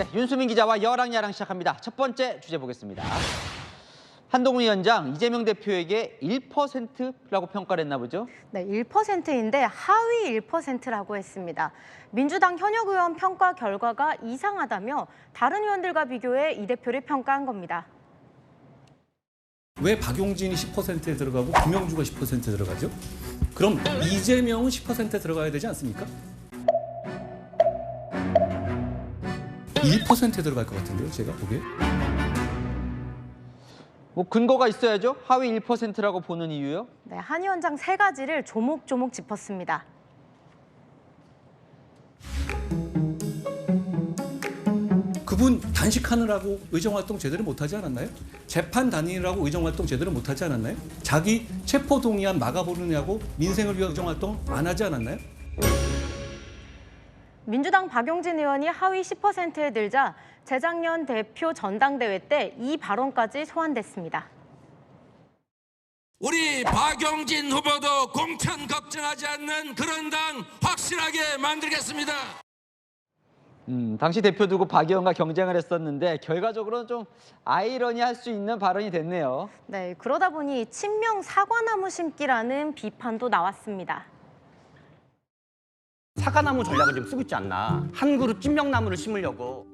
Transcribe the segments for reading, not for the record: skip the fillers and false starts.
네, 윤수민 기자와 여랑야랑 시작합니다. 첫 번째 주제 보겠습니다. 한동훈 위원장, 이재명 대표에게 1%라고 평가를 했나 보죠? 네, 1%인데 하위 1%라고 했습니다. 민주당 현역 의원 평가 결과가 이상하다며 다른 의원들과 비교해 이 대표를 평가한 겁니다. 왜 박용진이 10%에 들어가고 김영주가 10%에 들어가죠? 그럼 이재명은 10%에 들어가야 되지 않습니까? 1%에 들어갈 것 같은데요, 제가 보기에. 뭐 근거가 있어야죠. 하위 1%라고 보는 이유요? 네, 한 위원장 세 가지를 조목조목 짚었습니다. 그분 단식하느라고 의정활동 제대로 못하지 않았나요? 재판 다니느라고 의정활동 제대로 못하지 않았나요? 자기 체포동의안 막아보느냐고 민생을 위한 의정활동 안 하지 않았나요? 민주당 박용진 의원이 하위 10%에 들자 재작년 대표 전당대회 때 이 발언까지 소환됐습니다. 우리 박용진 후보도 공천 걱정하지 않는 그런 당 확실하게 만들겠습니다. 당시 대표 두고 박 의원과 경쟁을 했었는데 결과적으로는 좀 아이러니할 수 있는 발언이 됐네요. 네, 그러다 보니 친명 사과나무 심기라는 비판도 나왔습니다. 사과나무 전략을 좀 쓰고 있지 않나. 한 그룹 찐명나무를 심으려고.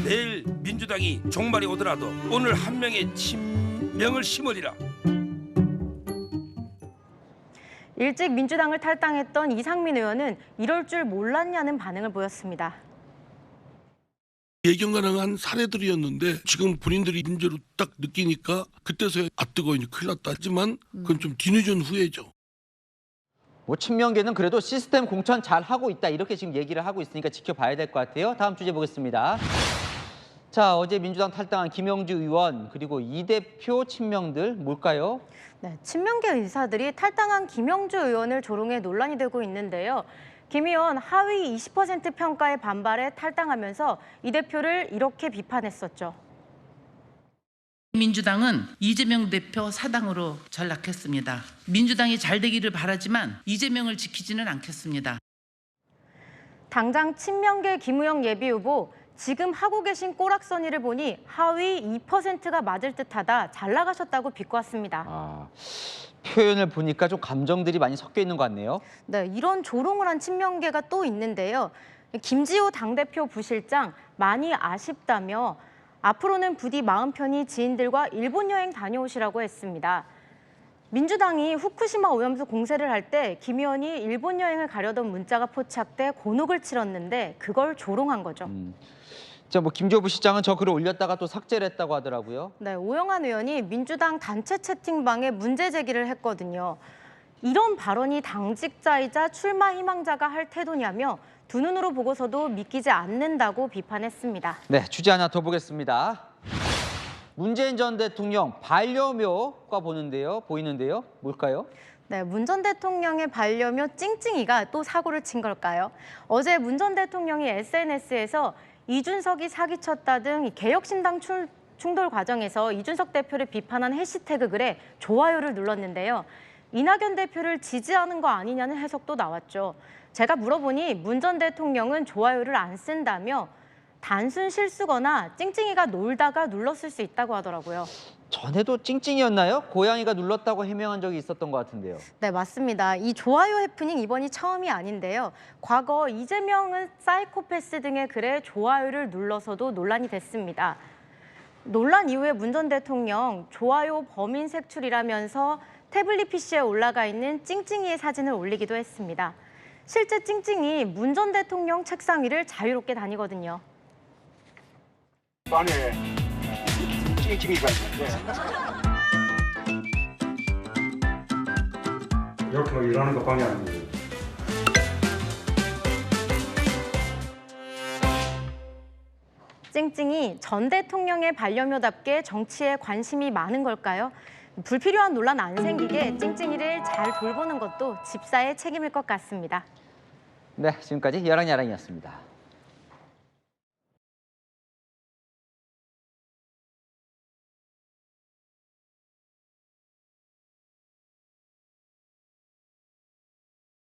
내일 민주당이 종말이 오더라도 오늘 한 명의 친명을 심으리라. 일찍 민주당을 탈당했던 이상민 의원은 이럴 줄 몰랐냐는 반응을 보였습니다. 예견 가능한 사례들이었는데 지금 본인들이 문제로 딱 느끼니까 그때서야 뜨거 이제 큰일 났다 하지만 그건 좀 뒤늦은 후회죠. 뭐 친명계는 그래도 시스템 공천 잘 하고 있다 이렇게 지금 얘기를 하고 있으니까 지켜봐야 될 것 같아요. 다음 주제 보겠습니다. 자, 어제 민주당 탈당한 김영주 의원 그리고 이 대표 친명들 뭘까요? 네, 친명계 의사들이 탈당한 김영주 의원을 조롱해 논란이 되고 있는데요. 김 의원 하위 20% 평가에 반발해 탈당하면서 이 대표를 이렇게 비판했었죠. 민주당은 이재명 대표 사당으로 전락했습니다. 민주당이 잘 되기를 바라지만 이재명을 지키지는 않겠습니다. 당장 친명계 김우영 예비후보 지금 하고 계신 꼬락서니를 보니 하위 2%가 맞을 듯하다 잘 나가셨다고 비꼬았습니다. 표현을 보니까 좀 감정들이 많이 섞여 있는 것 같네요. 네, 이런 조롱을 한 친명계가 또 있는데요. 김지호 당대표 부실장 많이 아쉽다며 앞으로는 부디 마음 편히 지인들과 일본 여행 다녀오시라고 했습니다. 민주당이 후쿠시마 오염수 공세를 할 때 김 의원이 일본 여행을 가려던 문자가 포착돼 곤혹을 치렀는데 그걸 조롱한 거죠. 자, 뭐 김지호 부시장은 저 글을 올렸다가 또 삭제를 했다고 하더라고요. 네, 오영환 의원이 민주당 단체 채팅방에 문제 제기를 했거든요. 이런 발언이 당직자이자 출마 희망자가 할 태도냐며 두 눈으로 보고서도 믿기지 않는다고 비판했습니다. 네, 주제 하나 더 보겠습니다. 문재인 전 대통령 반려묘가 보이는데요. 뭘까요? 네, 문 전 대통령의 반려묘 찡찡이가 또 사고를 친 걸까요? 어제 문 전 대통령이 SNS에서 이준석이 사기쳤다 등 개혁신당 충돌 과정에서 이준석 대표를 비판한 해시태그 글에 좋아요를 눌렀는데요. 이낙연 대표를 지지하는 거 아니냐는 해석도 나왔죠. 제가 물어보니 문 전 대통령은 좋아요를 안 쓴다며 단순 실수거나 찡찡이가 놀다가 눌렀을 수 있다고 하더라고요. 전에도 찡찡이였나요? 고양이가 눌렀다고 해명한 적이 있었던 것 같은데요. 네, 맞습니다. 이 좋아요 해프닝 이번이 처음이 아닌데요. 과거 이재명은 사이코패스 등의 글에 좋아요를 눌러서도 논란이 됐습니다. 논란 이후에 문 전 대통령 좋아요 범인 색출이라면서 태블릿 PC에 올라가 있는 찡찡이의 사진을 올리기도 했습니다. 실제 찡찡이 문 전 대통령 책상 위를 자유롭게 다니거든요. 안에 찡찡이가 있는데 이렇게 일하는 거 방해 안 돼요. 찡찡이 전 대통령의 반려묘답게 정치에 관심이 많은 걸까요? 불필요한 논란 안 생기게 찡찡이를 잘 돌보는 것도 집사의 책임일 것 같습니다. 네, 지금까지 여랑야랑이었습니다.